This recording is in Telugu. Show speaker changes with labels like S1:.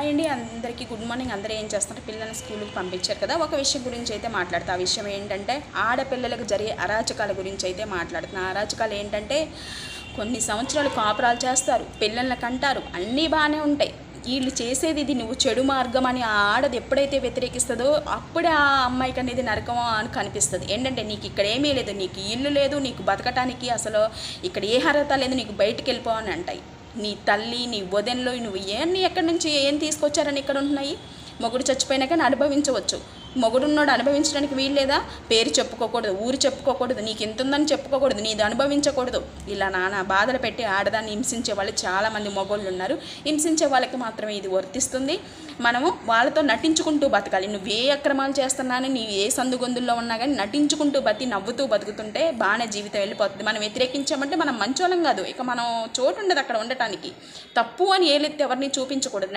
S1: హాయ్ అండి, అందరికీ గుడ్ మార్నింగ్. అందరూ ఏం చేస్తున్నారు? పిల్లల్ని స్కూల్కి పంపించారు కదా. ఒక విషయం గురించి అయితే మాట్లాడుతా. ఆ విషయం ఏంటంటే ఆడపిల్లలకు జరిగే అరాచకాల గురించి అయితే మాట్లాడుతున్నా. అరాచకాలు ఏంటంటే కొన్ని సంవత్సరాలు కాపురాలు చేస్తారు, పిల్లల్ని కంటారు, అన్నీ బాగానే ఉంటాయి. వీళ్ళు చేసేది ఇది నువ్వు చెడు మార్గం అని ఆ ఆడది ఎప్పుడైతే వ్యతిరేకిస్తుందో అప్పుడే ఆ అమ్మాయికి అనేది నరకం అని కనిపిస్తుంది. ఏంటంటే నీకు ఇక్కడ ఏమీ లేదు, నీకు ఇల్లు లేదు, నీకు బతకటానికి అసలు ఇక్కడ ఏ అర్హత లేదు, నీకు బయటికి వెళ్ళిపో అని అంటాయి. నీ తల్లి, నీ వదనలో నువ్వు ఎక్కడి నుంచి ఏం తీసుకొచ్చారని ఇక్కడ ఉంటున్నాయి. మొగుడు చచ్చిపోయినాకని అనుభవించవచ్చు. మొగుడున్నోడు అనుభవించడానికి వీల్లేదా? పేరు చెప్పుకోకూడదు, ఊరు చెప్పుకోకూడదు, నీకు ఎంత ఉందని చెప్పుకోకూడదు, నీది అనుభవించకూడదు. ఇలా నానా బాధలు పెట్టి ఆడదాన్ని హింసించే వాళ్ళు చాలామంది మొగోళ్ళు ఉన్నారు. హింసించే వాళ్ళకి మాత్రమే ఇది వర్తిస్తుంది. మనము వాళ్ళతో నటించుకుంటూ బతకాలి. నువ్వు ఏ అక్రమాలు చేస్తున్నానని, నీ ఏ సందుగొందుల్లో ఉన్నా కానీ నటించుకుంటూ నవ్వుతూ బతుకుతుంటే బాగానే జీవితం వెళ్ళిపోతుంది. మనం వ్యతిరేకించామంటే మనం మంచోళం కాదు, ఇక మనం చోటు ఉండదు అక్కడ ఉండటానికి. తప్పు అని ఏలెత్తి ఎవరిని చూపించకూడదు.